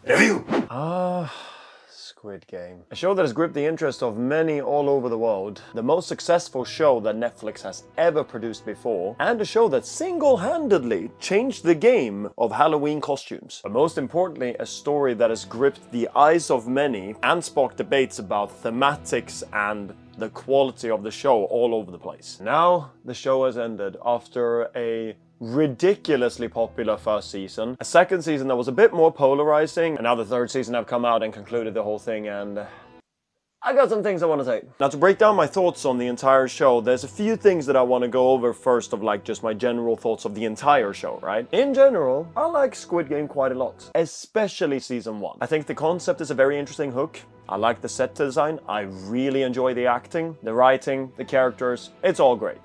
Review! Squid Game. A show that has gripped the interest of many all over the world, the most successful show that Netflix has ever produced before, and a show that single-handedly changed the game of Halloween costumes. But most importantly, a story that has gripped the eyes of many and sparked debates about thematics and the quality of the show all over the place. Now, the show has ended after a ridiculously popular first season, a second season that was a bit more polarizing, and now the third season have come out and concluded the whole thing, and I got some things I want to say. Now, to break down my thoughts on the entire show, there's a few things that I want to go over first of like just my general thoughts of the entire show, right? In general, I like Squid Game quite a lot, especially season 1. I think the concept is a very interesting hook. I like the set design, I really enjoy the acting, the writing, the characters, it's all great.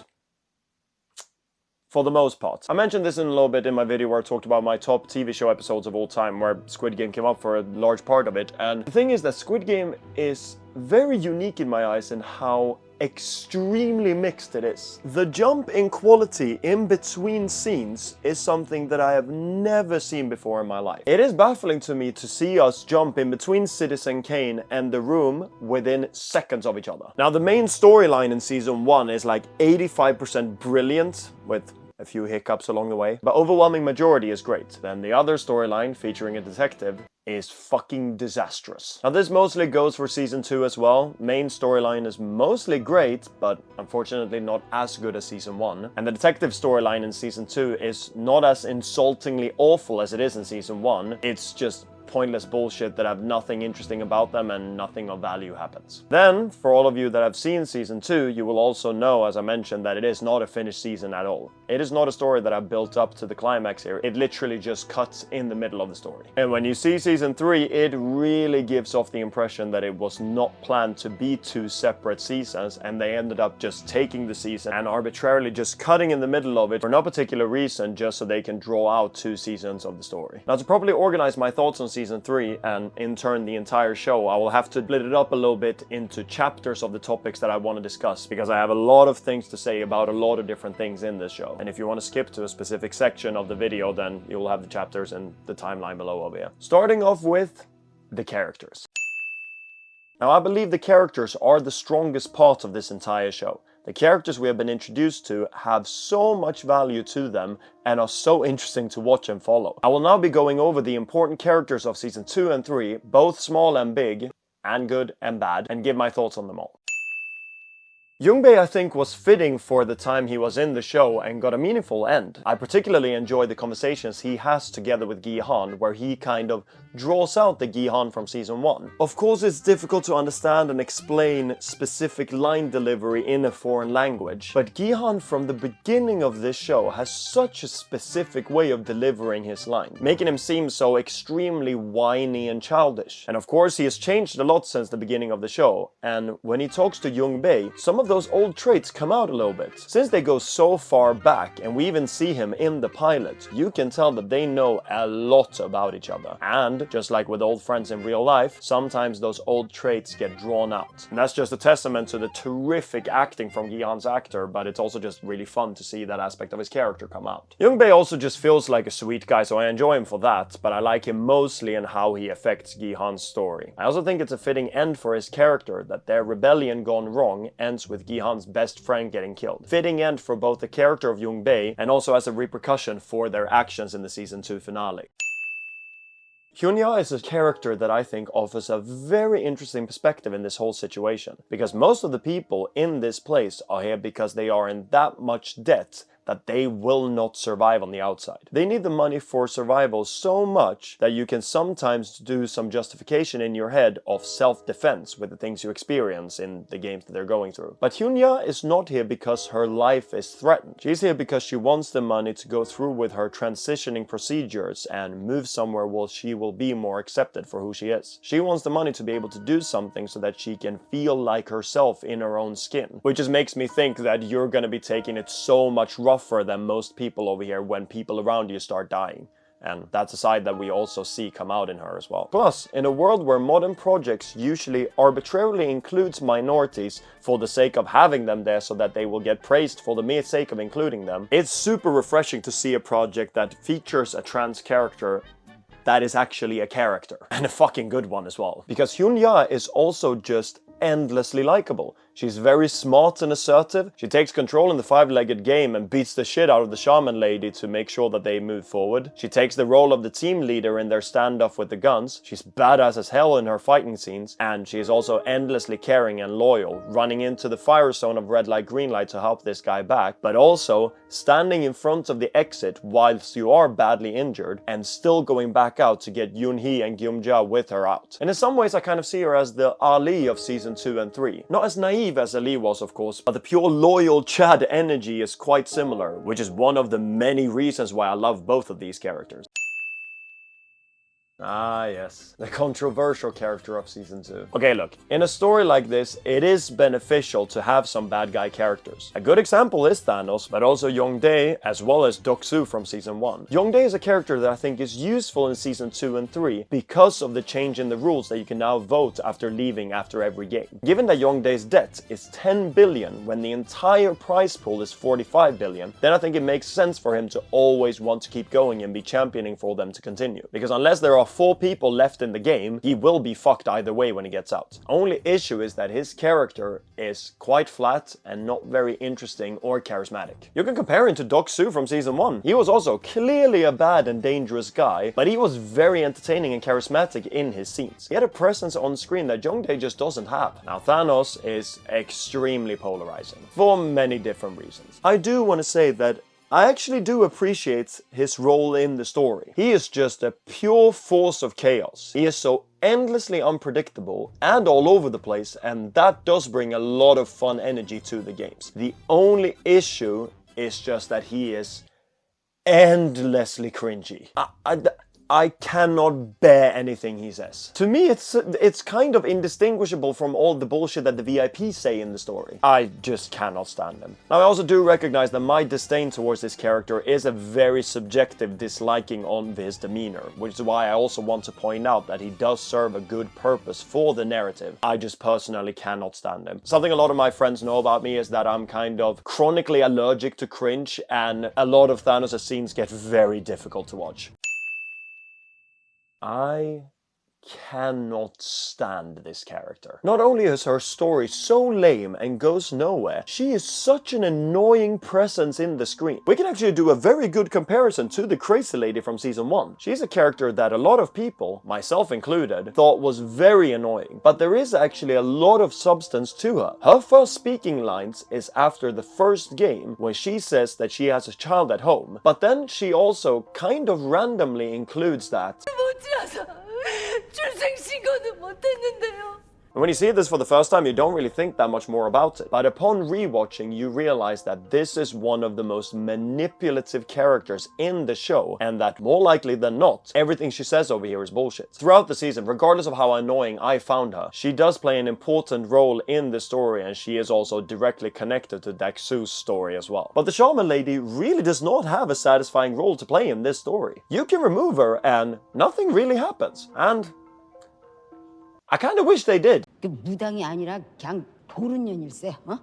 For the most part. I mentioned this in a little bit in my video where I talked about my top TV show episodes of all time, where Squid Game came up for a large part of it, and the thing is that Squid Game is very unique in my eyes in how extremely mixed it is. The jump in quality in between scenes is something that I have never seen before in my life. It is baffling to me to see us jump in between Citizen Kane and The Room within seconds of each other. Now, the main storyline in season 1 is like 85% brilliant, with a few hiccups along the way, but overwhelming majority is great. Then the other storyline, featuring a detective, is fucking disastrous. Now, this mostly goes for season 2 as well. Main storyline is mostly great, but unfortunately not as good as season 1. And the detective storyline in season 2 is not as insultingly awful as it is in season 1. It's just pointless bullshit that have nothing interesting about them and nothing of value happens. Then, for all of you that have seen season 2, you will also know, as I mentioned, that it is not a finished season at all. It is not a story that I've built up to the climax here. It literally just cuts in the middle of the story. And when you see season 3, it really gives off the impression that it was not planned to be 2 separate seasons, and they ended up just taking the season and arbitrarily just cutting in the middle of it for no particular reason, just so they can draw out 2 seasons of the story. Now, to properly organize my thoughts on season 3 and in turn the entire show, I will have to split it up a little bit into chapters of the topics that I want to discuss, because I have a lot of things to say about a lot of different things in this show. And if you want to skip to a specific section of the video, then you'll have the chapters in the timeline below over here. Starting off with the characters. Now, I believe the characters are the strongest part of this entire show. The characters we have been introduced to have so much value to them and are so interesting to watch and follow. I will now be going over the important characters of season 2 and 3, both small and big, and good and bad, and give my thoughts on them all. Jung-Bae, I think, was fitting for the time he was in the show and got a meaningful end. I particularly enjoy the conversations he has together with Gi-Hun, where he kind of draws out the Gi-Hun from season 1. Of course, it's difficult to understand and explain specific line delivery in a foreign language, but Gi-Hun from the beginning of this show has such a specific way of delivering his line, making him seem so extremely whiny and childish. And of course, he has changed a lot since the beginning of the show, and when he talks to Jung-Bae, some of those old traits come out a little bit. Since they go so far back, and we even see him in the pilot, you can tell that they know a lot about each other. And just like with old friends in real life, sometimes those old traits get drawn out. And that's just a testament to the terrific acting from Gi-Hun's actor, but it's also just really fun to see that aspect of his character come out. Jung-Bae also just feels like a sweet guy, so I enjoy him for that, but I like him mostly in how he affects Gi-Hun's story. I also think it's a fitting end for his character, that their rebellion gone wrong ends with Gi-Hun's best friend getting killed. Fitting end for both the character of Jung-Bae and also as a repercussion for their actions in the season 2 finale. Hyun-Ja is a character that I think offers a very interesting perspective in this whole situation, because most of the people in this place are here because they are in that much debt that they will not survive on the outside. They need the money for survival so much that you can sometimes do some justification in your head of self-defense with the things you experience in the games that they're going through. But Hyun-Ja is not here because her life is threatened. She's here because she wants the money to go through with her transitioning procedures and move somewhere where she will be more accepted for who she is. She wants the money to be able to do something so that she can feel like herself in her own skin. Which just makes me think that you're gonna be taking it so much rougher than most people over here when people around you start dying. And that's a side that we also see come out in her as well. Plus, in a world where modern projects usually arbitrarily includes minorities for the sake of having them there so that they will get praised for the mere sake of including them, it's super refreshing to see a project that features a trans character that is actually a character. And a fucking good one as well. Because Hyun-Ja is also just endlessly likable. She's very smart and assertive. She takes control in the five-legged game and beats the shit out of the Shahman Lady to make sure that they move forward. She takes the role of the team leader in their standoff with the guns. She's badass as hell in her fighting scenes, and she is also endlessly caring and loyal, running into the fire zone of red light, green light to help this guy back, but also standing in front of the exit whilst you are badly injured and still going back out to get Yoon-hee and Geum-Ja with her out. And in some ways I kind of see her as the Ali of season 2 and 3. Not as naive as Ali was, of course, but the pure loyal Chad energy is quite similar, which is one of the many reasons why I love both of these characters. Ah, yes. The controversial character of season 2. Okay, look. In a story like this, it is beneficial to have some bad guy characters. A good example is Thanos, but also Jeong-Dae, as well as Deok-Su from season 1. Jeong-Dae is a character that I think is useful in season 2 and 3 because of the change in the rules that you can now vote after leaving after every game. Given that Jeong-Dae's debt is 10 billion when the entire prize pool is 45 billion, then I think it makes sense for him to always want to keep going and be championing for them to continue. Because unless there are 4 people left in the game, he will be fucked either way when he gets out. Only issue is that his character is quite flat and not very interesting or charismatic. You can compare him to Deok-Su from season 1. He was also clearly a bad and dangerous guy, but he was very entertaining and charismatic in his scenes. He had a presence on screen that Jeong-Dae just doesn't have. Now Thanos is extremely polarizing for many different reasons. I do want to say that I actually do appreciate his role in the story. He is just a pure force of chaos. He is so endlessly unpredictable and all over the place, and that does bring a lot of fun energy to the games. The only issue is just that he is endlessly cringy. I cannot bear anything he says. To me, it's kind of indistinguishable from all the bullshit that the VIPs say in the story. I just cannot stand him. Now, I also do recognize that my disdain towards this character is a very subjective disliking on his demeanor, which is why I also want to point out that he does serve a good purpose for the narrative. I just personally cannot stand him. Something a lot of my friends know about me is that I'm kind of chronically allergic to cringe, and a lot of Thanos' scenes get very difficult to watch. I cannot stand this character. Not only is her story so lame and goes nowhere, she is such an annoying presence in the screen. We can actually do a very good comparison to the Crazy Lady from season 1. She's a character that a lot of people, myself included, thought was very annoying, but there is actually a lot of substance to her. Her first speaking lines is after the first game, when she says that she has a child at home, but then she also kind of randomly includes that 출생신고는 못했는데요. When you see this for the first time, you don't really think that much more about it. But upon rewatching, you realize that this is one of the most manipulative characters in the show, and that more likely than not, everything she says over here is bullshit. Throughout the season, regardless of how annoying I found her, she does play an important role in the story, and she is also directly connected to Deok-Su's story as well. But the Shahman Lady really does not have a satisfying role to play in this story. You can remove her and nothing really happens. And I kind of wish they did. 무당이 아니라 그냥 도른년일세, 어?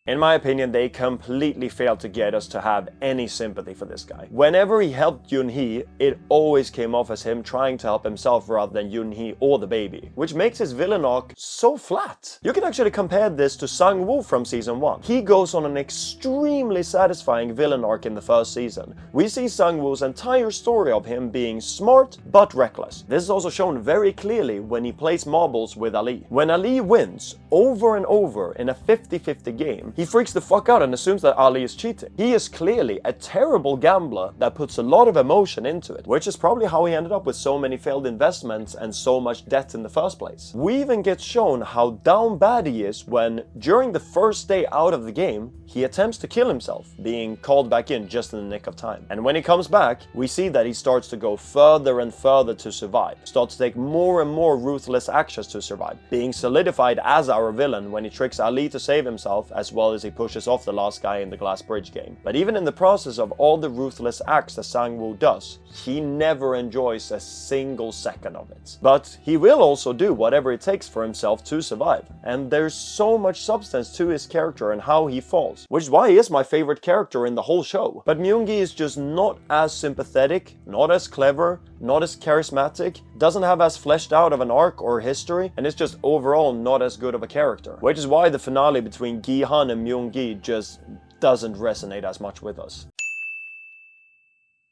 In my opinion, they completely failed to get us to have any sympathy for this guy. Whenever he helped Yoon-hee, it always came off as him trying to help himself rather than Yoon-hee or the baby, which makes his villain arc so flat. You can actually compare this to Sang-woo from season 1. He goes on an extremely satisfying villain arc in the first season. We see Sang-woo's entire story of him being smart but reckless. This is also shown very clearly when he plays marbles with Ali. When Ali wins over and over in a 50-50 game, he freaks the fuck out and assumes that Ali is cheating. He is clearly a terrible gambler that puts a lot of emotion into it, which is probably how he ended up with so many failed investments and so much debt in the first place. We even get shown how down bad he is when, during the first day out of the game, he attempts to kill himself, being called back in just in the nick of time. And when he comes back, we see that he starts to go further and further to survive, starts to take more and more ruthless actions to survive, being solidified as our villain when he tricks Ali to save himself, as well well as he pushes off the last guy in the glass bridge game. But even in the process of all the ruthless acts that Sang-woo does, he never enjoys a single second of it. But he will also do whatever it takes for himself to survive. And there's so much substance to his character and how he falls, which is why he is my favorite character in the whole show. But Myung-Gi is just not as sympathetic, not as clever, not as charismatic, doesn't have as fleshed out of an arc or history, and is just overall not as good of a character. Which is why the finale between Gi-Hun and Myung-Gi just doesn't resonate as much with us.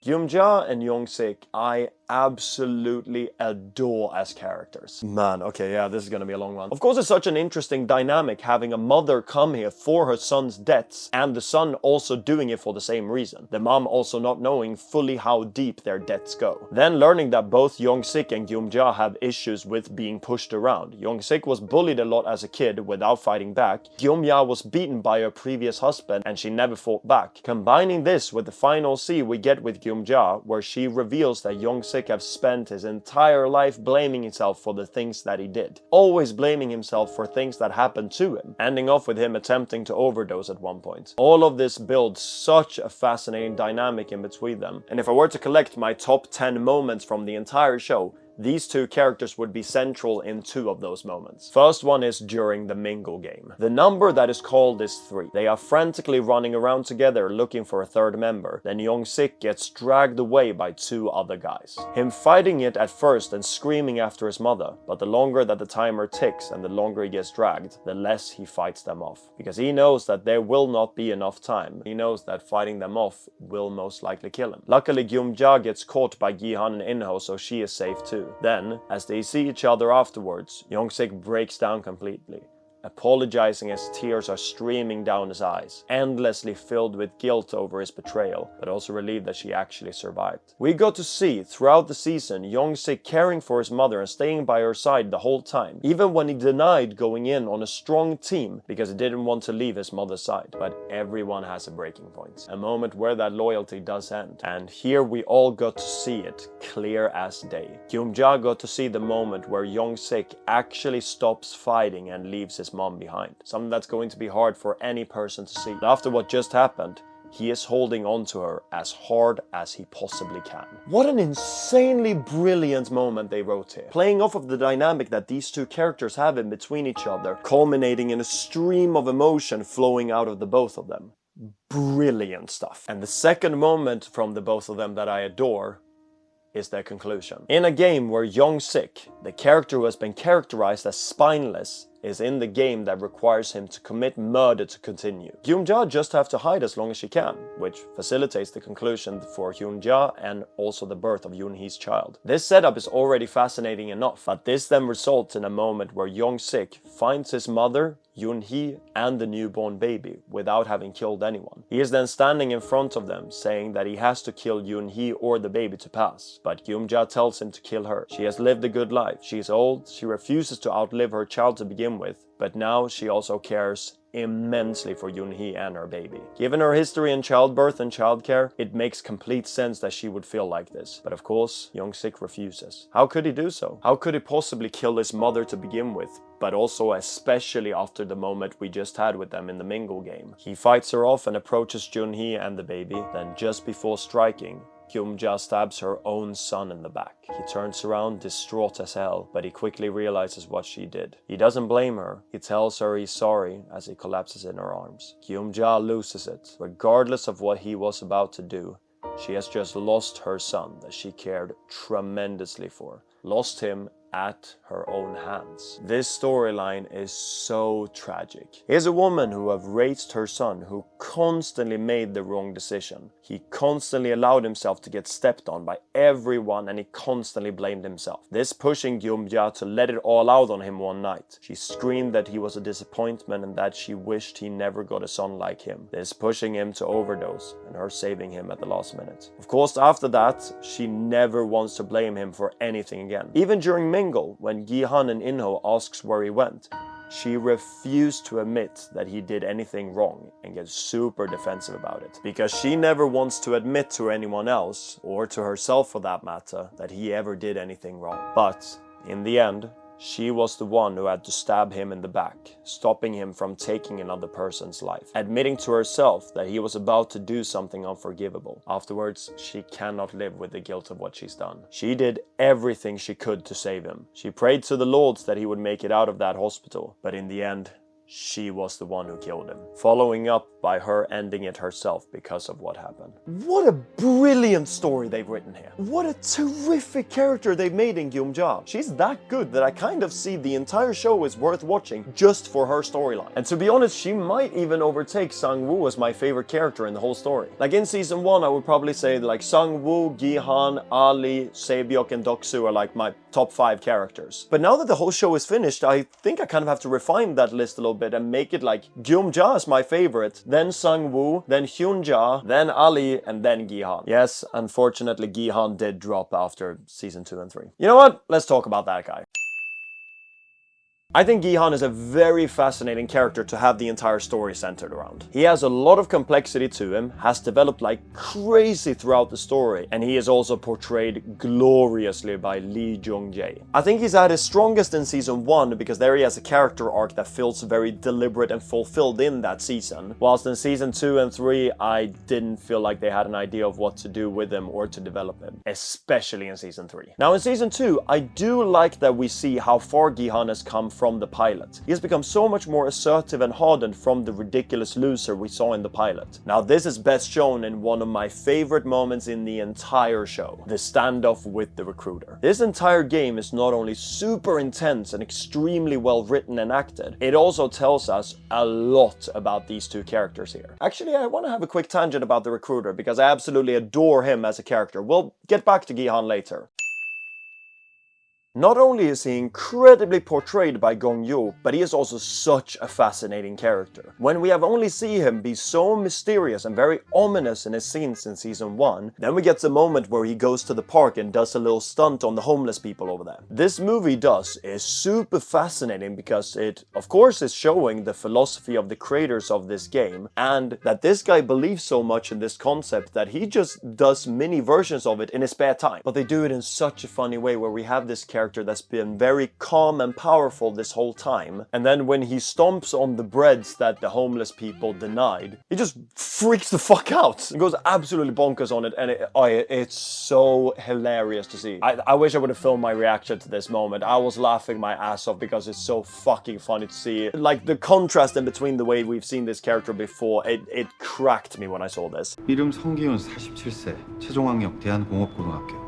Geum-Ja and Yong-Sik, I absolutely adore as characters. Man, okay, yeah, this is gonna be a long one. Of course, it's such an interesting dynamic having a mother come here for her son's debts, and the son also doing it for the same reason. The mom also not knowing fully how deep their debts go. Then learning that both Yong-Sik and Geum-Ja have issues with being pushed around. Yong-Sik was bullied a lot as a kid without fighting back. Geum-Ja was beaten by her previous husband and she never fought back. Combining this with the final scene we get with Geum-Ja, where she reveals that Yong-Sik have spent his entire life blaming himself for the things that he did. Always blaming himself for things that happened to him, ending off with him attempting to overdose at one point. All of this builds such a fascinating dynamic in between them. And if I were to collect my top 10 moments from the entire show, these two characters would be central in 2 of those moments. First one is during the Mingle game. The number that is called is 3. They are frantically running around together looking for a third member. Then Yong-Sik gets dragged away by 2 other guys. Him fighting it at first and screaming after his mother, but the longer that the timer ticks and the longer he gets dragged, the less he fights them off. Because he knows that there will not be enough time. He knows that fighting them off will most likely kill him. Luckily, Geum-Ja gets caught by Gi-Hun and In-ho, so she is safe too. Then, as they see each other afterwards, Yong-Sik breaks down completely, apologizing as tears are streaming down his eyes, endlessly filled with guilt over his betrayal, but also relieved that she actually survived. We got to see, throughout the season, Yong-Sik caring for his mother and staying by her side the whole time, even when he denied going in on a strong team because he didn't want to leave his mother's side. But everyone has a breaking point, a moment where that loyalty does end, and here we all got to see it, clear as day. Geum-Ja got to see the moment where Yong-Sik actually stops fighting and leaves his mom behind. Something that's going to be hard for any person to see. But after what just happened, he is holding on to her as hard as he possibly can. What an insanely brilliant moment they wrote here. Playing off of the dynamic that these two characters have in between each other, culminating in a stream of emotion flowing out of the both of them. Brilliant stuff. And the second moment from the both of them that I adore is their conclusion. In a game where Yong-Sik, the character who has been characterized as spineless, is in the game that requires him to commit murder to continue. Geum-Ja just have to hide as long as she can, which facilitates the conclusion for Hyun-Ja and also the birth of Yoon-hee's child. This setup is already fascinating enough, but this then results in a moment where Yong-Sik finds his mother, Yoon-hee, and the newborn baby without having killed anyone. He is then standing in front of them, saying that he has to kill Yoon-hee or the baby to pass, but Geum-Ja tells him to kill her. She has lived a good life, she is old, she refuses to outlive her child to begin with, but now she also cares immensely for Yoon-hee and her baby. Given her history in childbirth and childcare, it makes complete sense that she would feel like this. But of course, Yong-Sik refuses. How could he do so? How could he possibly kill his mother to begin with? But also especially after the moment we just had with them in the Mingle game. He fights her off and approaches Yoon-hee and the baby, then just before striking, Geum-Ja stabs her own son in the back. He turns around distraught as hell, but he quickly realizes what she did. He doesn't blame her. He tells her he's sorry as he collapses in her arms. Geum-Ja loses it. Regardless of what he was about to do, she has just lost her son that she cared tremendously for. Lost him at her own hands. This storyline is so tragic. Here's a woman who have raised her son, who constantly made the wrong decision. He constantly allowed himself to get stepped on by everyone and he constantly blamed himself. This pushing Geum-Ja to let it all out on him one night. She screamed that he was a disappointment and that she wished he never got a son like him. This pushing him to overdose and her saving him at the last minute. Of course, after that, she never wants to blame him for anything again. Even during Mingle, when Gi-Hun and In-ho asks where he went, she refused to admit that he did anything wrong and gets super defensive about it. Because she never wants to admit to anyone else, or to herself for that matter, that he ever did anything wrong. But in the end, she was the one who had to stab him in the back, stopping him from taking another person's life, admitting to herself that he was about to do something unforgivable. Afterwards, she cannot live with the guilt of what she's done. She did everything she could to save him. She prayed to the Lords that he would make it out of that hospital, but in the end, she was the one who killed him, following up by her ending it herself because of what happened. What a brilliant story they've written here. What a terrific character they've made in Geum-Ja. She's that good that I kind of see the entire show is worth watching just for her storyline. And to be honest, she might even overtake Sang-woo as my favorite character in the whole story. Like in season 1, I would probably say like Sang-woo, Gi-Hun, Ali, Sae-byuk, and Deok-Su are like my top 5 characters. But now that the whole show is finished, I think I kind of have to refine that list a little bit and make it like Geum-Ja is my favorite, then Sang-woo, then Hyun-Ja, then Ali, and then Gi-Hun. Yes, unfortunately Gi-Hun did drop after season 2 and 3. You know what? Let's talk about that guy. I think Gi-Hun is a very fascinating character to have the entire story centered around. He has a lot of complexity to him, has developed like crazy throughout the story, and he is also portrayed gloriously by Lee Jung-Jae. I think he's at his strongest in season 1 because there he has a character arc that feels very deliberate and fulfilled in that season, whilst in season 2 and 3 I didn't feel like they had an idea of what to do with him or to develop him, especially in season 3. Now in season 2, I do like that we see how far Gi-Hun has come from the pilot. He has become so much more assertive and hardened from the ridiculous loser we saw in the pilot. Now this is best shown in one of my favorite moments in the entire show, the standoff with the recruiter. This entire game is not only super intense and extremely well written and acted, it also tells us a lot about these two characters here. Actually, I want to have a quick tangent about the recruiter because I absolutely adore him as a character. We'll get back to Gi-Hun later. Not only is he incredibly portrayed by Gong-Yoo, but he is also such a fascinating character. When we have only seen him be so mysterious and very ominous in his scenes in season 1, then we get the moment where he goes to the park and does a little stunt on the homeless people over there. This movie is super fascinating because it, of course, is showing the philosophy of the creators of this game, and that this guy believes so much in this concept that he just does mini versions of it in his spare time. But they do it in such a funny way where we have this character that's been very calm and powerful this whole time, and then when he stomps on the breads that the homeless people denied, he just freaks the fuck out and goes absolutely bonkers on it, and it's so hilarious to see. I wish I would have filmed my reaction to this moment. I was laughing my ass off because it's so fucking funny to see. Like the contrast in between the way we've seen this character before, it cracked me when I saw this. 이름 성기훈 47세 최종학력 대한공업고등학교.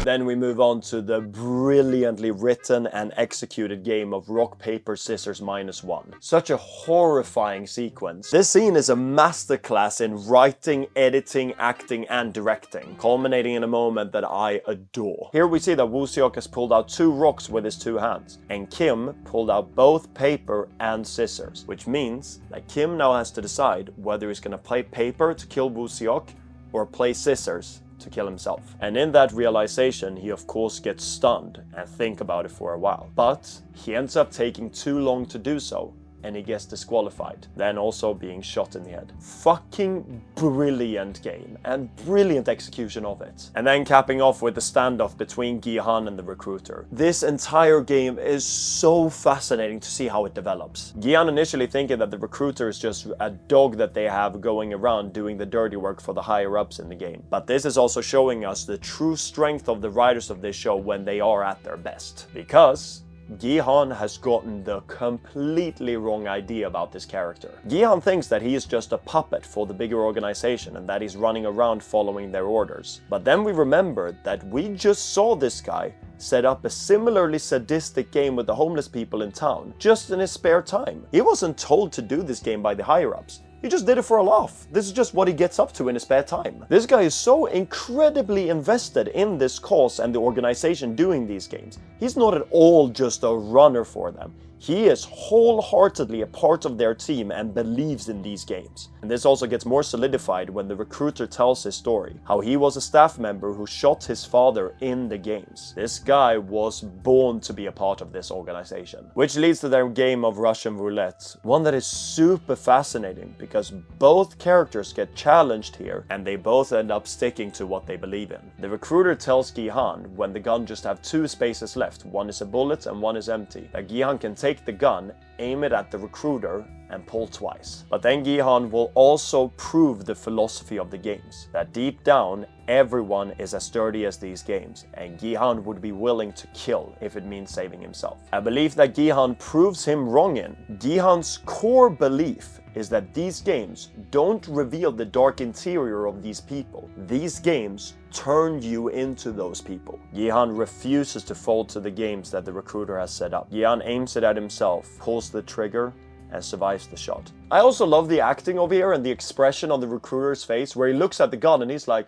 Then we move on to the brilliantly written and executed game of rock, paper, scissors -1. Such a horrifying sequence. This scene is a masterclass in writing, editing, acting, and directing, culminating in a moment that I adore. Here we see that Woo-seok has pulled out 2 rocks with his 2 hands, and Kim pulled out both paper and scissors, which means that Kim now has to decide whether he's gonna play paper to kill Woo-seok or play scissors to kill himself. And in that realization, he of course gets stunned and think about it for a while. But he ends up taking too long to do so, and he gets disqualified, then also being shot in the head. Fucking brilliant game, and brilliant execution of it. And then capping off with the standoff between Gi-Hun and the recruiter. This entire game is so fascinating to see how it develops. Gi-Hun initially thinking that the recruiter is just a dog that they have going around doing the dirty work for the higher-ups in the game. But this is also showing us the true strength of the writers of this show when they are at their best. Because Gi-Hun has gotten the completely wrong idea about this character. Gi-Hun thinks that he is just a puppet for the bigger organization and that he's running around following their orders. But then we remember that we just saw this guy set up a similarly sadistic game with the homeless people in town, just in his spare time. He wasn't told to do this game by the higher-ups. He just did it for a laugh. This is just what he gets up to in his spare time. This guy is so incredibly invested in this cause and the organization doing these games. He's not at all just a runner for them. He is wholeheartedly a part of their team and believes in these games. And this also gets more solidified when the recruiter tells his story, how he was a staff member who shot his father in the games. This guy was born to be a part of this organization. Which leads to their game of Russian roulette, one that is super fascinating because both characters get challenged here and they both end up sticking to what they believe in. The recruiter tells Gi-Hun when the gun just have 2 spaces left, one is a bullet and one is empty, that Gi-Hun can take the gun, aim it at the recruiter and pull twice. But then Gi-Hun will also prove the philosophy of the games, that deep down everyone is as sturdy as these games and Gi-Hun would be willing to kill if it means saving himself. A belief that Gi-Hun proves him wrong in. Gi-Hun's core belief is that these games don't reveal the dark interior of these people. These games turn you into those people. Gi-Hun refuses to fold to the games that the recruiter has set up. Gi-Hun aims it at himself, pulls the trigger, and survives the shot. I also love the acting over here and the expression on the recruiter's face where he looks at the gun and he's like,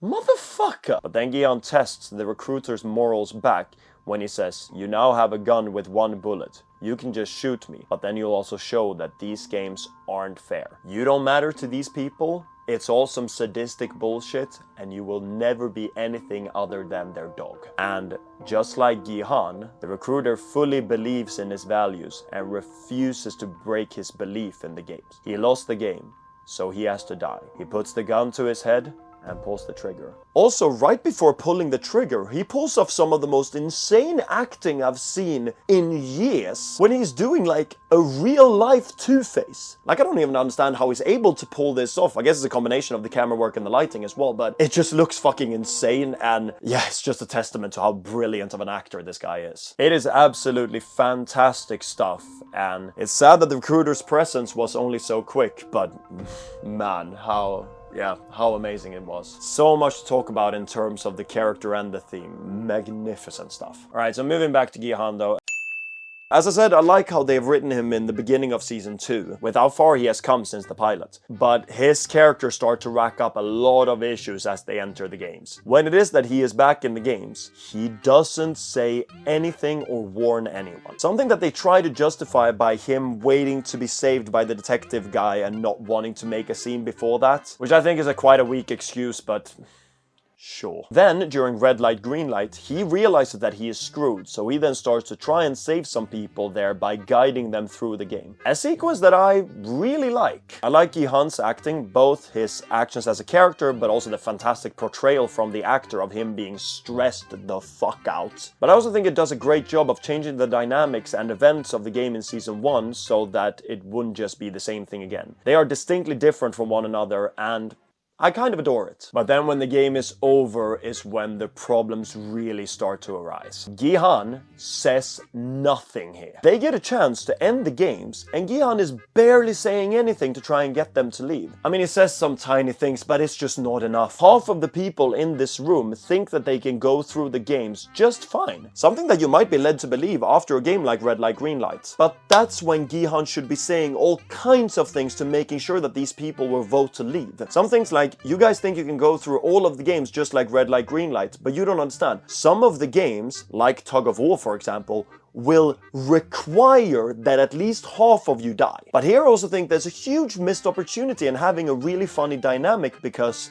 motherfucker! But then Gi-Hun tests the recruiter's morals back when he says, you now have a gun with 1 bullet. You can just shoot me, but then you'll also show that these games aren't fair. You don't matter to these people, it's all some sadistic bullshit, and you will never be anything other than their dog. And just like Gi-Hun, the recruiter fully believes in his values and refuses to break his belief in the games. He lost the game, so he has to die. He puts the gun to his head and pulls the trigger. Also, right before pulling the trigger, he pulls off some of the most insane acting I've seen in years when he's doing like a real-life Two-Face. Like, I don't even understand how he's able to pull this off. I guess it's a combination of the camera work and the lighting as well, but it just looks fucking insane, and yeah, it's just a testament to how brilliant of an actor this guy is. It is absolutely fantastic stuff, and it's sad that the recruiter's presence was only so quick, but man, how amazing it was. So much to talk about in terms of the character and the theme. Magnificent stuff. Alright, so moving back to Gi-Hun though. As I said, I like how they've written him in the beginning of season 2, with how far he has come since the pilot. But his characters start to rack up a lot of issues as they enter the games. When it is that he is back in the games, he doesn't say anything or warn anyone. Something that they try to justify by him waiting to be saved by the detective guy and not wanting to make a scene before that, which I think is quite a weak excuse, but sure. Then, during red light, green light, he realizes that he is screwed, so he then starts to try and save some people there by guiding them through the game. A sequence that I really like. I like Gi-Hun's acting, both his actions as a character, but also the fantastic portrayal from the actor of him being stressed the fuck out. But I also think it does a great job of changing the dynamics and events of the game in season 1 so that it wouldn't just be the same thing again. They are distinctly different from one another, and I kind of adore it. But then when the game is over is when the problems really start to arise. Gi-Hun says nothing here. They get a chance to end the games and Gi-Hun is barely saying anything to try and get them to leave. I mean, he says some tiny things, but it's just not enough. Half of the people in this room think that they can go through the games just fine. Something that you might be led to believe after a game like Red Light, Green Light. But that's when Gi-Hun should be saying all kinds of things to making sure that these people will vote to leave. Some things like, you guys think you can go through all of the games just like Red Light, Green Light, but you don't understand. Some of the games, like Tug of War for example, will require that at least half of you die. But here I also think there's a huge missed opportunity in having a really funny dynamic because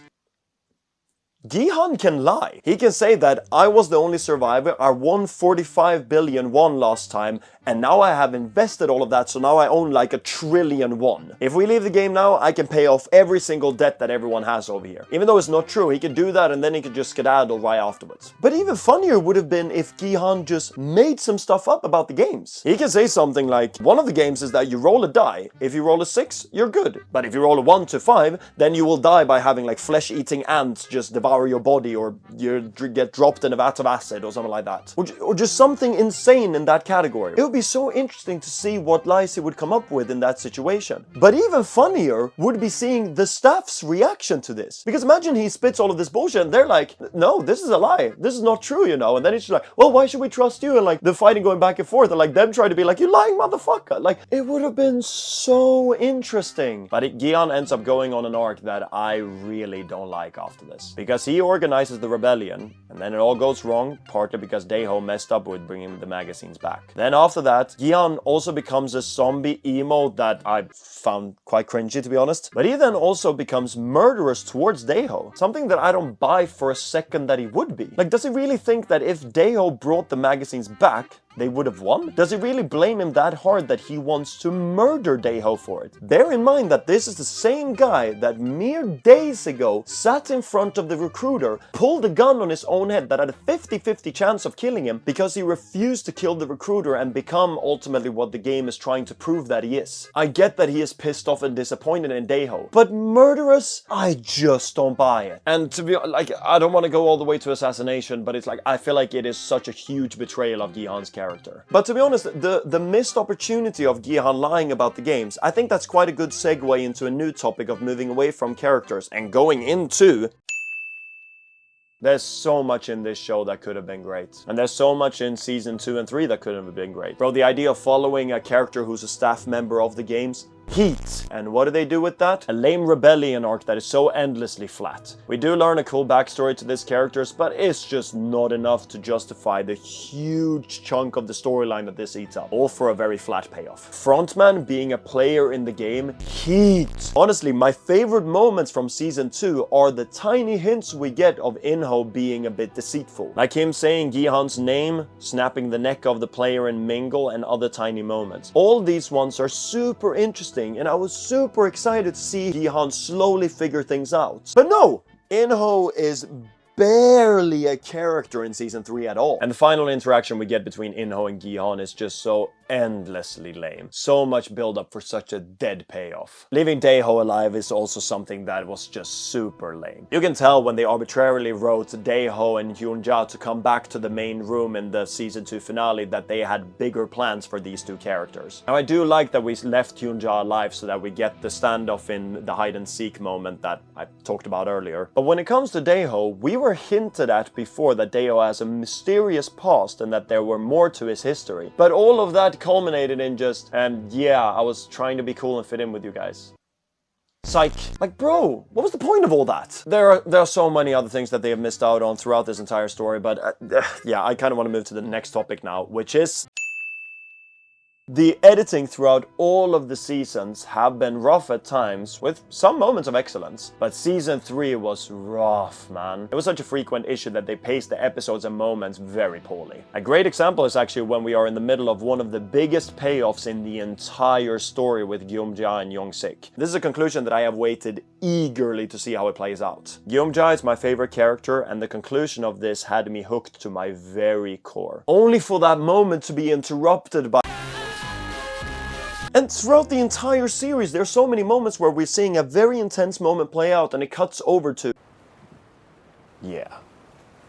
Gi-Hun can lie. He can say that I was the only survivor, I won 45 billion won last time, and now I have invested all of that, so now I own like 1 trillion won. If we leave the game now, I can pay off every single debt that everyone has over here. Even though it's not true, he could do that and then he could just skedaddle right afterwards. But even funnier would have been if Gi-Hun just made some stuff up about the games. He can say something like, one of the games is that you roll a die. If you roll a 6, you're good. But if you roll a 1 to 5, then you will die by having like flesh-eating ants just devour your body, or you get dropped in a vat of acid or something like that. Or just something insane in that category. It would be so interesting to see what lies he would come up with in that situation. But even funnier would be seeing the staff's reaction to this. Because imagine he spits all of this bullshit and they're like, no, this is a lie. This is not true, you know. And then it's just like, well, why should we trust you? And like the fighting going back and forth and like them trying to be like, you lying motherfucker. Like, it would have been so interesting. But Gi-Hun ends up going on an arc that I really don't like after this. Because because he organizes the rebellion, and then it all goes wrong, partly because Dae-ho messed up with bringing the magazines back. Then after that, Gi-Hun also becomes a zombie emo that I found quite cringy, to be honest. But he then also becomes murderous towards Dae-ho, something that I don't buy for a second that he would be. Like, does he really think that if Dae-ho brought the magazines back, they would have won? Does he really blame him that hard that he wants to murder Dae-ho for it? Bear in mind that this is the same guy that mere days ago sat in front of the recruiter, pulled a gun on his own head that had a 50-50 chance of killing him because he refused to kill the recruiter and become ultimately what the game is trying to prove that he is. I get that he is pissed off and disappointed in Dae-ho, but murderous? I just don't buy it. And to be like, I don't want to go all the way to assassination, but it's like, I feel like it is such a huge betrayal of Gi-Hun's character. But to be honest, the missed opportunity of Gi-Hun lying about the games, I think that's quite a good segue into a new topic of moving away from characters and going into... There's so much in this show that could have been great. And there's so much in season 2 and 3 that could have been great. Bro, the idea of following a character who's a staff member of the games, heat. And what do they do with that? A lame rebellion arc that is so endlessly flat. We do learn a cool backstory to these characters, but it's just not enough to justify the huge chunk of the storyline that this eats up. All for a very flat payoff. Frontman being a player in the game, heat. Honestly, my favorite moments from season 2 are the tiny hints we get of In-ho being a bit deceitful. Like him saying Gi-Hun's name, snapping the neck of the player in Mingle, and other tiny moments. All these ones are super interesting, and I was super excited to see Gi-Hun slowly figure things out. But no! In-ho is barely a character in season 3 at all. And the final interaction we get between In-ho and Gi-Hun is just so endlessly lame. So much build up for such a dead payoff. Leaving Dae-ho alive is also something that was just super lame. You can tell when they arbitrarily wrote Dae-ho and Hyun-Ja to come back to the main room in the season 2 finale that they had bigger plans for these two characters. Now I do like that we left Hyun-Ja alive so that we get the standoff in the hide and seek moment that I talked about earlier. But when it comes to Dae-ho, we were hinted at before that Dae-ho has a mysterious past and that there were more to his history. But all of that culminated in just, yeah, I was trying to be cool and fit in with you guys. Psych. Like, bro, what was the point of all that? There are so many other things that they have missed out on throughout this entire story, but yeah, I kind of want to move to the next topic now, which is... The editing throughout all of the seasons have been rough at times, with some moments of excellence. But season 3 was rough, man. It was such a frequent issue that they paced the episodes and moments very poorly. A great example is actually when we are in the middle of one of the biggest payoffs in the entire story with Geum-Ja and Yong-Sik. This is a conclusion that I have waited eagerly to see how it plays out. Geum-Ja is my favorite character, and the conclusion of this had me hooked to my very core. Only for that moment to be interrupted by... And throughout the entire series, there are so many moments where we're seeing a very intense moment play out and it cuts over to... Yeah.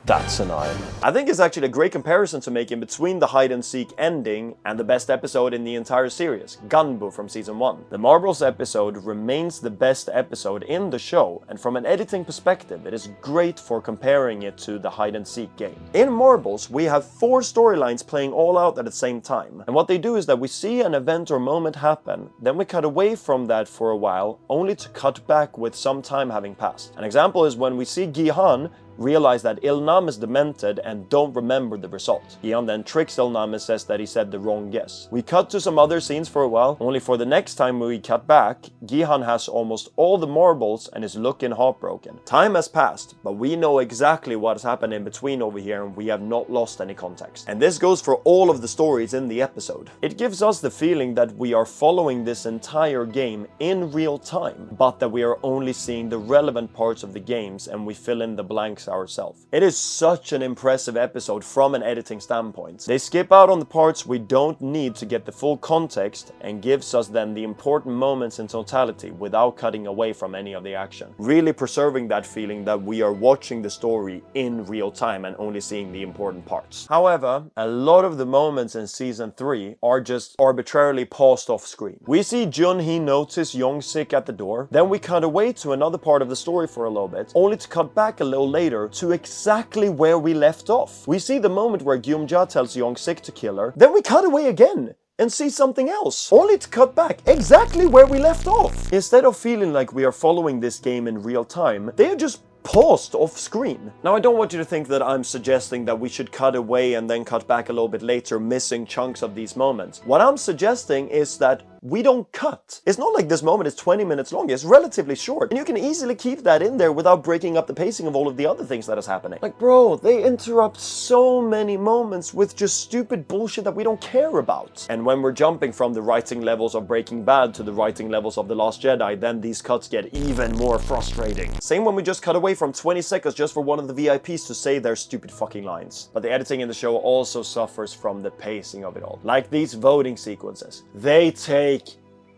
That's an island. I think it's actually a great comparison to make in between the hide-and-seek ending and the best episode in the entire series, Gunbu from season 1. The Marbles episode remains the best episode in the show, and from an editing perspective, it is great for comparing it to the hide-and-seek game. In Marbles, we have 4 storylines playing all out at the same time, and what they do is that we see an event or moment happen, then we cut away from that for a while, only to cut back with some time having passed. An example is when we see Gi-Hun realize that Il-Nam is demented and don't remember the result. Gi-Hun then tricks Il-Nam and says that he said the wrong guess. We cut to some other scenes for a while, only for the next time we cut back, Gi-Hun has almost all the marbles and is looking heartbroken. Time has passed, but we know exactly what has happened in between over here and we have not lost any context. And this goes for all of the stories in the episode. It gives us the feeling that we are following this entire game in real time, but that we are only seeing the relevant parts of the games and we fill in the blanks ourselves. It is such an impressive episode from an editing standpoint. They skip out on the parts we don't need to get the full context and gives us then the important moments in totality without cutting away from any of the action. Really preserving that feeling that we are watching the story in real time and only seeing the important parts. However, a lot of the moments in season 3 are just arbitrarily paused off screen. We see Jun-Hee notice Yong-Sik at the door, then we cut away to another part of the story for a little bit, only to cut back a little later to exactly where we left off. We see the moment where Geum-Ja tells Yong-Sik to kill her, then we cut away again and see something else, only to cut back exactly where we left off. Instead of feeling like we are following this game in real time, they are just paused off screen. Now I don't want you to think that I'm suggesting that we should cut away and then cut back a little bit later, missing chunks of these moments. What I'm suggesting is that we don't cut. It's not like this moment is 20 minutes long, it's relatively short. And you can easily keep that in there without breaking up the pacing of all of the other things that is happening. Like, bro, they interrupt so many moments with just stupid bullshit that we don't care about. And when we're jumping from the writing levels of Breaking Bad to the writing levels of The Last Jedi, then these cuts get even more frustrating. Same when we just cut away from 20 seconds just for one of the VIPs to say their stupid fucking lines. But the editing in the show also suffers from the pacing of it all. Like these voting sequences. They take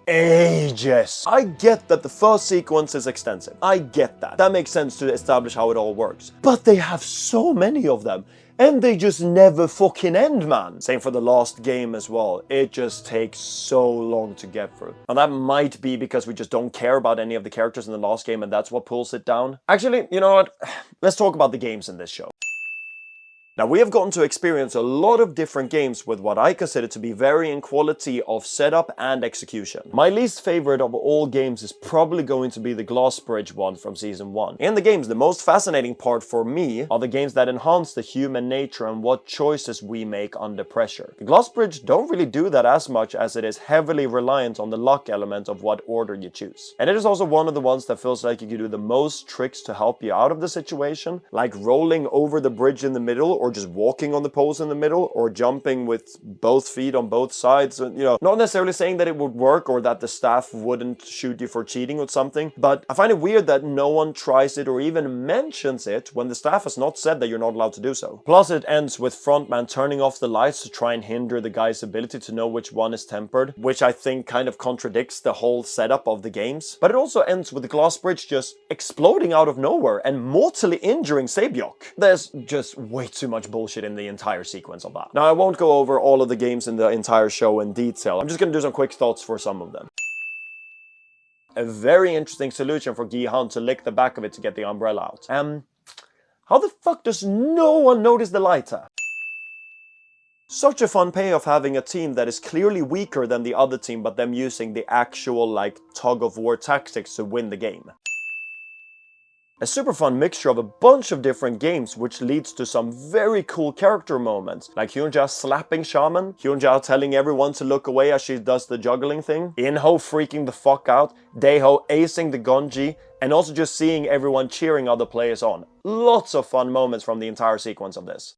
ages. I get that the first sequence is extensive. I get that. That makes sense to establish how it all works. But they have so many of them. And they just never fucking end, man. Same for the last game as well. It just takes so long to get through. And that might be because we just don't care about any of the characters in the last game and that's what pulls it down. Actually, you know what? Let's talk about the games in this show. Now, we have gotten to experience a lot of different games with what I consider to be varying quality of setup and execution. My least favorite of all games is probably going to be the Glass Bridge one from Season 1. In the games, the most fascinating part for me are the games that enhance the human nature and what choices we make under pressure. The Glass Bridge don't really do that as much as it is heavily reliant on the luck element of what order you choose. And it is also one of the ones that feels like you can do the most tricks to help you out of the situation, like rolling over the bridge in the middle, or just walking on the poles in the middle, or jumping with both feet on both sides. And, you know, not necessarily saying that it would work or that the staff wouldn't shoot you for cheating or something, but I find it weird that no one tries it or even mentions it when the staff has not said that you're not allowed to do so. Plus, it ends with Frontman turning off the lights to try and hinder the guy's ability to know which one is tempered, which I think kind of contradicts the whole setup of the games. But it also ends with the Glass Bridge just exploding out of nowhere and mortally injuring Sabyok. There's just way too much bullshit in the entire sequence of that. Now, I won't go over all of the games in the entire show in detail. I'm just gonna do some quick thoughts for some of them. A very interesting solution for Gi-Hun to lick the back of it to get the umbrella out. How the fuck does no one notice the lighter? Such a fun payoff having a team that is clearly weaker than the other team, but them using the actual, like, tug-of-war tactics to win the game. A super fun mixture of a bunch of different games, which leads to some very cool character moments, like Hyun-Ja slapping Shahman, Hyun-Ja telling everyone to look away as she does the juggling thing, In-Ho freaking the fuck out, Dae-Ho acing the Gonji, and also just seeing everyone cheering other players on. Lots of fun moments from the entire sequence of this.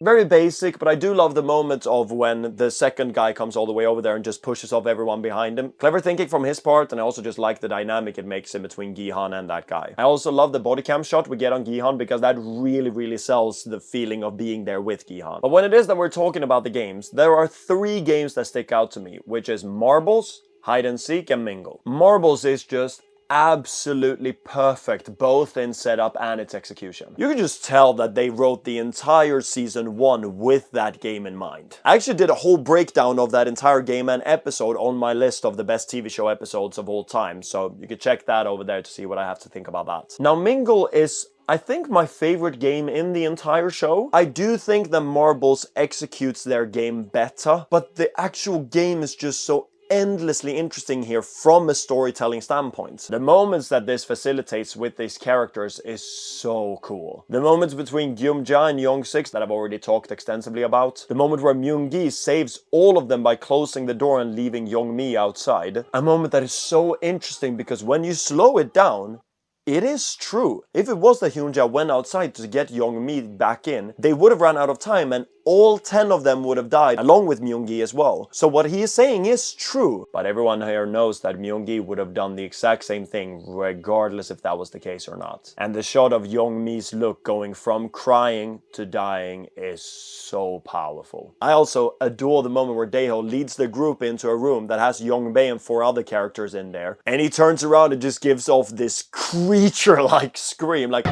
Very basic, but I do love the moment of when the second guy comes all the way over there and just pushes off everyone behind him. Clever thinking from his part, and I also just like the dynamic it makes in between Gi-Hun and that guy. I also love the body cam shot we get on Gi-Hun because that really sells the feeling of being there with Gi-Hun. But when it is that we're talking about the games, there are 3 games that stick out to me, which is Marbles, Hide and Seek, and Mingle. Marbles is just absolutely perfect, both in setup and its execution. You can just tell that they wrote the entire season 1 with that game in mind. I actually did a whole breakdown of that entire game and episode on my list of the best TV show episodes of all time, so you can check that over there to see what I have to think about that. Now, Mingle is, I think, my favorite game in the entire show. I do think that Marbles executes their game better, but the actual game is just so endlessly interesting here from a storytelling standpoint. The moments that this facilitates with these characters is so cool. The moments between Geum-Ja and Yong-Sik that I've already talked extensively about. The moment where Myung-Gi saves all of them by closing the door and leaving Young-Mi outside. A moment that is so interesting because when you slow it down, it is true. If it was that Hyun-Ja went outside to get Young-Mi back in, they would have run out of time and all 10 of them would have died, along with Myung-Gi as well. So what he is saying is true. But everyone here knows that Myung-Gi would have done the exact same thing, regardless if that was the case or not. And the shot of Young-Mi's look going from crying to dying is so powerful. I also adore the moment where Dae-Ho leads the group into a room that has Jung-Bae and 4 other characters in there. And he turns around and just gives off this creature-like scream, like...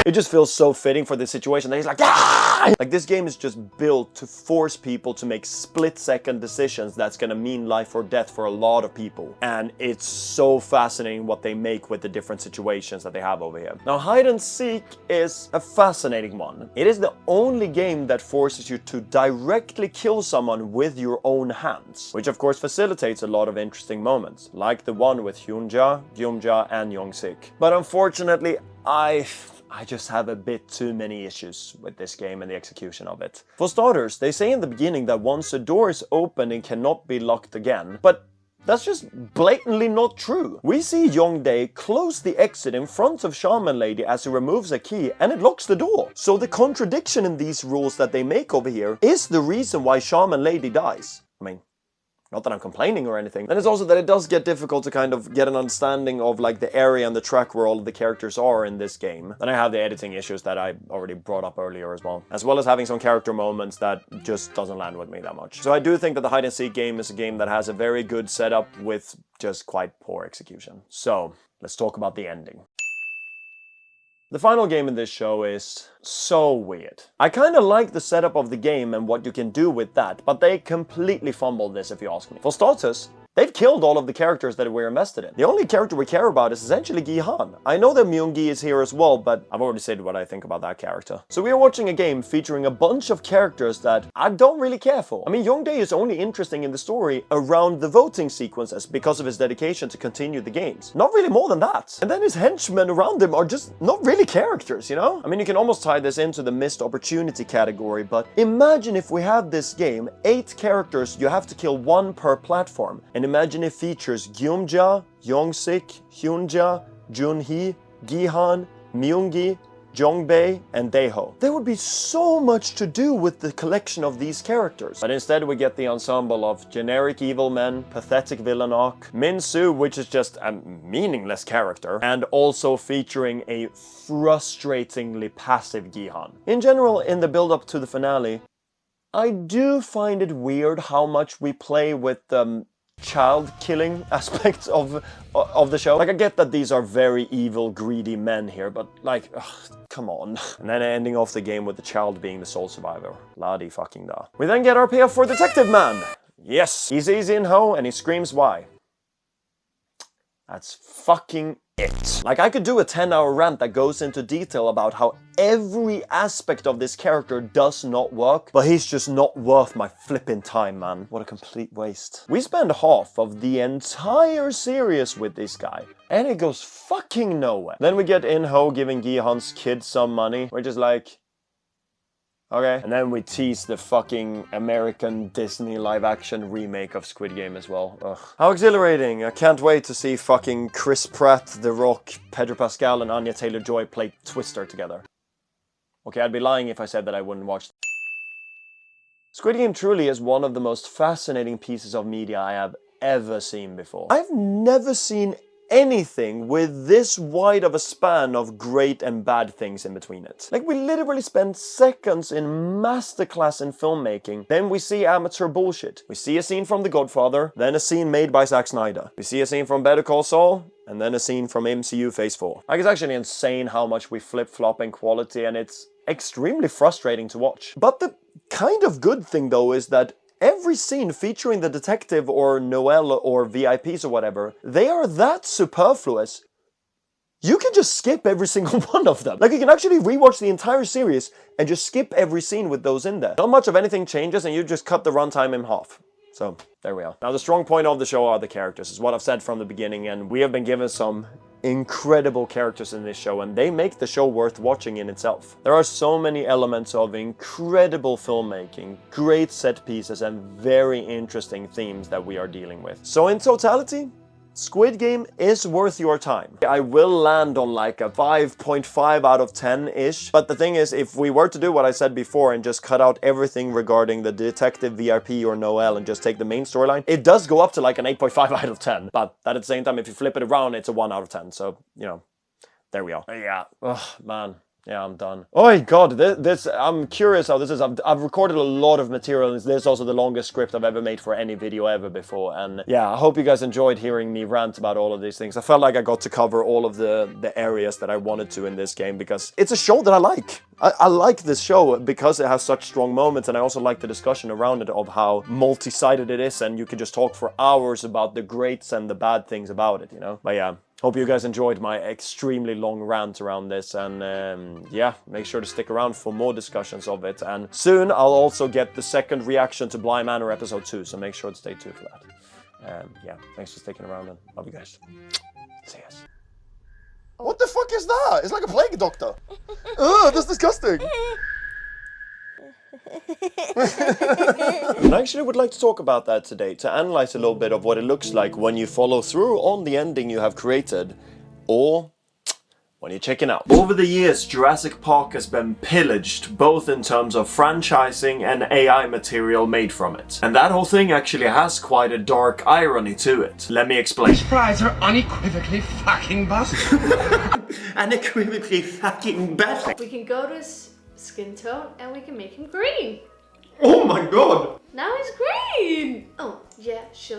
It just feels so fitting for this situation that he's like, ah! Like, this game is just built to force people to make split-second decisions that's gonna mean life or death for a lot of people. And it's so fascinating what they make with the different situations that they have over here. Now, hide and seek is a fascinating one. It is the only game that forces you to directly kill someone with your own hands, which of course facilitates a lot of interesting moments, like the one with Hyun-Ju, Geum-Ja and Yong-Sik. But unfortunately, I just have a bit too many issues with this game and the execution of it. For starters, they say in the beginning that once a door is open, it cannot be locked again, but that's just blatantly not true. We see Jeong-Dae close the exit in front of Shahman Lady as he removes a key and it locks the door. So the contradiction in these rules that they make over here is the reason why Shahman Lady dies. I mean, not that I'm complaining or anything. And it's also that it does get difficult to kind of get an understanding of like the area and the track where all of the characters are in this game. Then I have the editing issues that I already brought up earlier as well as having some character moments that just doesn't land with me that much. So I do think that the hide and seek game is a game that has a very good setup with just quite poor execution. So let's talk about the ending. The final game in this show is so weird. I kind of like the setup of the game and what you can do with that, but they completely fumbled this if you ask me. For starters, they've killed all of the characters that we're invested in. The only character we care about is essentially Gi-Hun. I know that Myung-Gi is here as well, but I've already said what I think about that character. So we are watching a game featuring a bunch of characters that I don't really care for. I mean, Jeong-Dae is only interesting in the story around the voting sequences because of his dedication to continue the games. Not really more than that. And then his henchmen around him are just not really characters, you know? I mean, you can almost tie this into the missed opportunity category, but imagine if we have this game, 8 characters, you have to kill 1 per platform. And imagine it features Geum-Ja, Yong-Sik, Hyun-Ju, Jun-Hee, Gi-Hun, Myung-Gi, Jung-Bae, and Dae-Ho. There would be so much to do with the collection of these characters. But instead we get the ensemble of generic evil men, pathetic villain arc, Min-Soo, which is just a meaningless character, and also featuring a frustratingly passive Gi-Hun. In general, in the build-up to the finale, I do find it weird how much we play with the child killing aspects of the show. Like, I get that these are very evil, greedy men here, but like, ugh, come on. And then ending off the game with the child being the sole survivor. La-di fucking da. We then get our payoff for Detective Man. Yes, he sees In-Ho and he screams why. That's fucking it. Like, I could do a 10-hour rant that goes into detail about how every aspect of this character does not work, but he's just not worth my flipping time, man. What a complete waste. We spend half of the entire series with this guy, and it goes fucking nowhere. Then we get In-Ho giving Gi-Hun's kids some money, which is like, okay. And then we tease the fucking American Disney live-action remake of Squid Game as well. Ugh. How exhilarating. I can't wait to see fucking Chris Pratt, The Rock, Pedro Pascal, and Anya Taylor-Joy play Twister together. Okay, I'd be lying if I said that I wouldn't watch. Squid Game truly is one of the most fascinating pieces of media I have ever seen before. I've never seen anything with this wide of a span of great and bad things in between it. Like, we literally spend seconds in masterclass in filmmaking, then we see amateur bullshit. We see a scene from The Godfather, then a scene made by Zack Snyder. We see a scene from Better Call Saul, and then a scene from MCU Phase 4. Like, it's actually insane how much we flip-flop in quality, and it's extremely frustrating to watch. But the kind of good thing, though, is that every scene featuring the detective or Noelle or VIPs or whatever, they are that superfluous. You can just skip every single one of them. Like, you can actually rewatch the entire series and just skip every scene with those in there. Not much of anything changes and you just cut the runtime in half. So, there we are. Now, the strong point of the show are the characters, is what I've said from the beginning, and we have been given some incredible characters in this show, and they make the show worth watching in itself. There are so many elements of incredible filmmaking, great set pieces, and very interesting themes that we are dealing with. So in totality, Squid Game is worth your time. I will land on like a 5.5 out of 10-ish, but the thing is, if we were to do what I said before and just cut out everything regarding the detective, VIP, or Noelle and just take the main storyline, it does go up to like an 8.5 out of 10. But at the same time, if you flip it around, it's a 1 out of 10. So, you know, there we are. Yeah, oh man. Yeah, I'm done. Oh god, this I'm curious how this is. I've recorded a lot of material, and this is also the longest script I've ever made for any video ever before. And yeah, I hope you guys enjoyed hearing me rant about all of these things. I felt like I got to cover all of the areas that I wanted to in this game, because it's a show that I like. I like this show because it has such strong moments, and I also like the discussion around it of how multi-sided it is, and you can just talk for hours about the greats and the bad things about it, you know? But yeah. Hope you guys enjoyed my extremely long rant around this, and yeah, make sure to stick around for more discussions of it. And soon I'll also get the second reaction to Bly Manor episode 2, so make sure to stay tuned for that. Yeah, thanks for sticking around, and love you guys. See you. What the fuck is that? It's like a plague doctor. Ugh, that's disgusting. And I actually would like to talk about that today, to analyze a little bit of what it looks like when you follow through on the ending you have created, or when you're checking out. Over the years, Jurassic Park has been pillaged, both in terms of franchising and AI material made from it. And that whole thing actually has quite a dark irony to it. Let me explain. These fries are unequivocally fucking busted. Unequivocally fucking bad. We can go to his skin tone and we can make him green. Oh my god! Now he's green! Oh, yeah, sure.